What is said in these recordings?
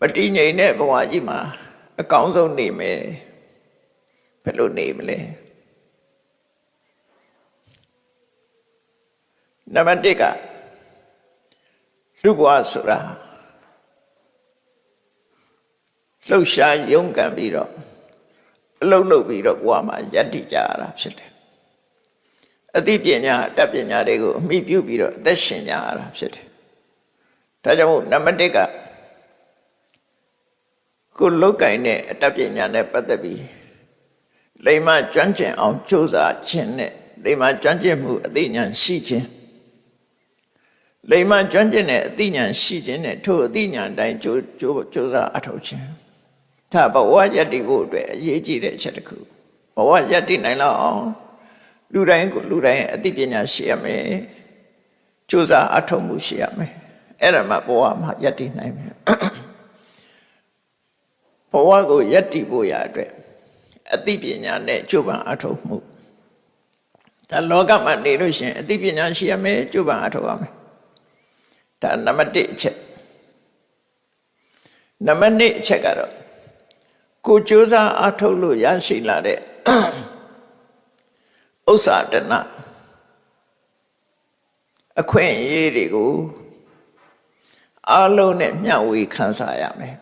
မတည်ငြိမ်တဲ့ဘဝကြီးမှာအကောင်းဆုံးနေမယ်ဘယ်လိုနေမလဲနံပါတ်1ကလူဘဝဆိုတာလှုပ်ရှားရုန်းကန်ပြီးတော့အလုပ်လုပ်ပြီးတော့ဘဝမှာယက်တည်ကြရတာဖြစ်တယ်အသိပညာတတ်ပညာတွေကိုအမိပြုပြီးတော့အသက်ရှင်ကြရတာဖြစ်တယ်ဒါကြောင့်မို့နံပါတ်1ကကိုလုတ်ကင်တဲ့အတတ်ပညာနဲ့ပတ်သက်ပြီးလိမ္မာကျွမ်းကျင်အောင်ကြိုးစားခြင်းနဲ့လိမ္မာကျွမ်းကျင်မှုအသိဉာဏ်ရှိခြင်းလိမ္မာကျွမ်းကျင်တဲ့အသိဉာဏ်ရှိခြင်းနဲ့ထို့အသိဉာဏ်တိုင်းကြိုးစားအထောက်ခြင်းဒါဘဝယက်တည်ဖို့အတွက်အရေးကြီးတဲ့အချက်တစ်ခုဘဝယက်တည်နိုင်လောက်အောင်လူတိုင်းအသိပညာရှိရမယ်ကြိုးစားအထောက်မှုရှိရမယ်အဲ့ဒါမှဘဝမှာယက်တည်နိုင်မယ်ဘဝကိုယက်တည်ဖို့ရအတွက်အသိပညာနဲ့ကြိုးပမ်းအထောက်မှုဒါလောကမှာနေလို့ရှိရင်အသိပညာရှိရမယ်ကြိုးပမ်းအထောက်ရမယ်ဒါနံပါတ်1အချက်နံပါတ်2အချက်ကတော့ကိုကြိုးစားအထောက်လို့ရရှိလာတဲ့ဥစ္စာတဏအခွင့်အရေးတွေကိုအားလုံးနဲ့မျှဝေခံစားရမယ်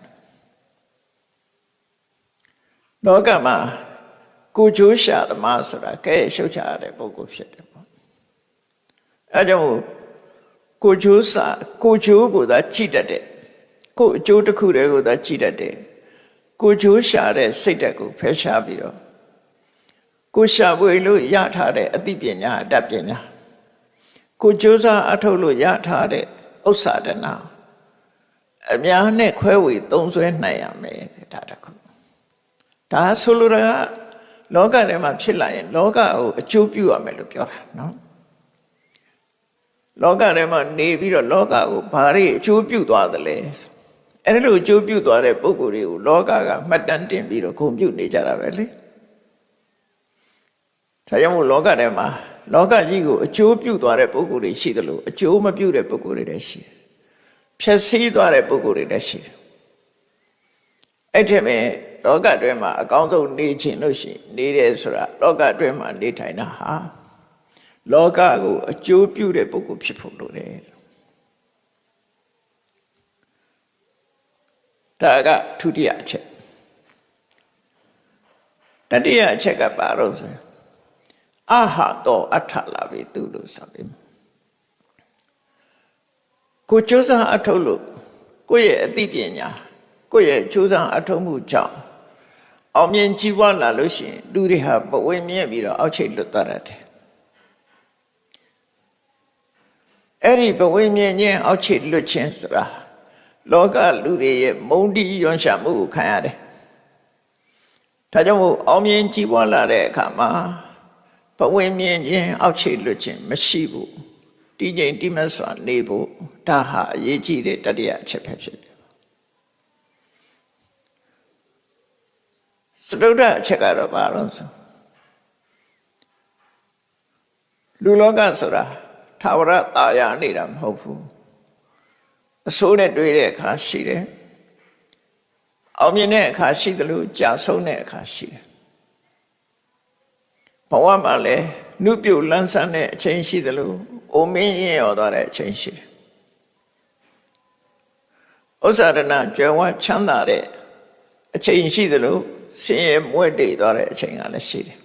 လောကမှာကိုကြိုးရှာသမားဆိုတာကဲရှုပ်ချရတဲ့ပုဂ္ဂိုလ်ဖြစ်တယ်ပေါ့အဲကြောင့်ကိုကြိုးကိုသာကြည့်တတ်တယ်ကိုအကျိုးတစ်ခုတည်းကိုသာကြည့်တတ်တယ်ကိုကြိုးရှာတဲ့စိတ်ဓာတ်ကိုဖယ်ရှားပြီးတော့ကိုရှာဖွေလို့ရထားတဲ့အသိပညာအတတ်ပညာကိုကြိုးစားအထောက်လို့ရထားတဲ့ဥစ္စာတဏအများနဲ့ခွဲဝေသုံးစွဲနိုင်ရမယ်ဒါတခုဒါဆိုလိုတာကလောကထဲမှာဖြစ်လာရင်လောကကိုအကျိုးပြုရမယ်လို့ပြောတာနော်လောကထဲမှာနေပြီးတော့လောကကိုဘာတွေအကျိုးပြုသွားသလဲအဲ့လိုအကျိုးပြုသွားတဲ့ပုဂ္ဂိုလ်တွေကိုလောကကမှတ်တမ်းတင်ပြီးတော့ဂုဏ်ပြုနေကြတာပဲလေဒါကြောင့်မို့လောကထဲမှာလောကကြီးကိုအကျိုးပြုသွားတဲ့ပုဂ္ဂိုလ်တွေရှိသလိုအကျိုးမပြုတဲ့ပုဂ္ဂိုလ်တွေလည်းရှိတယ်ဖြည့်ဆည်းသွားတဲ့ပုဂ္ဂိုလ်တွေလည်းရှိတယ်အဲ့ဒီမဲ့လောကအတွင်းမှာအကောင်းဆုံးနေခြင်းလို့ရှိရင်နေတယ်ဆိုတာလောကအတွင်းမှာနေထိုင်တာဟာလောကကိုအကျိုးပြုတဲ့ပုဂ္ဂိုလ်ဖြစ်ဖို့လိုတယ်ဒါကဒုတိယအချက်တတိယအချက်ကပါတော့ဆိုအဟာတော့အထလာပြီသူလို့ဆိုပြီးကိုကြိုးစားအထုတ်လို့ကိုယ့်ရဲ့အသိပညာကိုယ့်ရဲ့ကြိုးစားအထုတ်မှုကြောင့်အောင်မြင်ကြီးပွားလာလို့ရှိရင်လူတွေဟာပဝေမြဲပြီးတော့အောက်ချိတ်လွတ်သွားတယ်အဲ့ဒီပဝေမြဲခြင်းအောက်ချိတ်လွတ်ခြင်းဆိုတာလောကလူတွေရဲ့မုန်းတီးရွံ့ရှာမှုကိုခံရတယ်ဒါကြောင့်မို့အောင်မြင်ကြီးပွားလာတဲ့အခါမှာပဝေမြဲခြင်းအောက်ချိတ်လွတ်ခြင်းမရှိဘူးတည်ငြိမ်တိမတ်စွာနေဖို့ဒါဟာအရေးကြီးတဲ့တတိယအချက်ပဲဖြစ်တယ်စတုတ္ထအချက်ကတော့ဘာလို့ဆိုလူလောကဆိုတာသာဝရတာယာနေတာမဟုတ်ဘူးအဆိုးနဲ့တွေ့တဲ့အခါရှိတယ်အောင်မြင်တဲ့အခါရှိတယ်လို့ကြာဆုံးတဲ့အခါရှိတယ်ဘဝမှာလည်းနှုတ်ပြုတ်လန်းဆန်းတဲ့အချိန်ရှိတယ်လို့အိုမင်းရင်ရောသွားတဲ့အချိန်ရှိတယ်ဥစ္စာရဏကြွယ်ဝချမ်းသာတဲ့အချိန်ရှိတယ်လို့ဆင်းရဲမွဲတေသွားတဲ့အချိန်ကလည်းရှိတယ်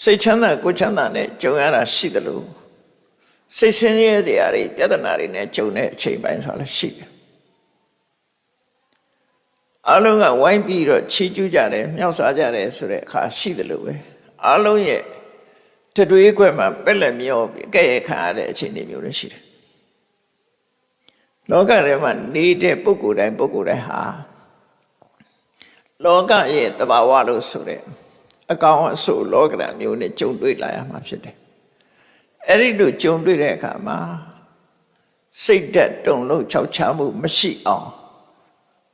စိတ်ချမ်းသာကိုယ်ချမ်းသာနဲ့ကြုံရတာရှိတယ်လို့စိတ်ဆင်းရဲစရာတွေပြဿနာတွေနဲ့ကြုံတဲ့အချိန်ပိုင်းဆိုတာလည်းရှိတယ်အလုံးကဝိုင်းပြီးတော့ချီးကျူးကြတယ်မြောက်စားကြတယ်ဆိုတဲ့အခါရှိတယ်လို့ပဲအလုံးရဲ့တတွေးခွက်မှာပက်လက်မျောပြီးကဲ့ရဲ့ခံရတဲ့အချိန်တွေမျိုးလည်းရှိတယ်လောကထဲမှာနေတဲ့ပုဂ္ဂိုလ်တိုင်းဟာလောကရဲ့သဘာဝလို့ဆိုတဲ့အကောင်အဆိုးလောကဓာတ်မျိုးနဲ့ကြုံတွေ့လာရမှာဖြစ်တယ်အဲ့ဒီလိုကြုံတွေ့တဲ့အခါမှာစိတ်ဓာတ်တုန်လှုပ်ခြောက်ခြားမှုမရှိအောင်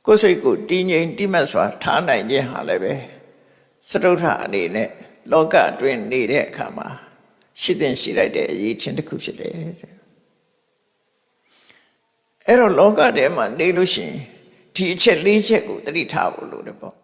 ကိုယ်စိတ်ကိုတည်ငြိမ်တိမတ်စွာထားနိုင်ခြင်းဟာလည်းပဲစတုထအနေနဲ့လောကအတွင်းနေတဲ့အခါမှာရှိတဲ့ရှိလိုက်တဲ့အရေးချင်းတစ်ခုဖြစ်တယ် အဲ့တော့လောကထဲမှာနေလို့ရှိရင်ဒီအချက်၄ချက်ကိုသတိထားဖို့လိုတယ်ပေါ့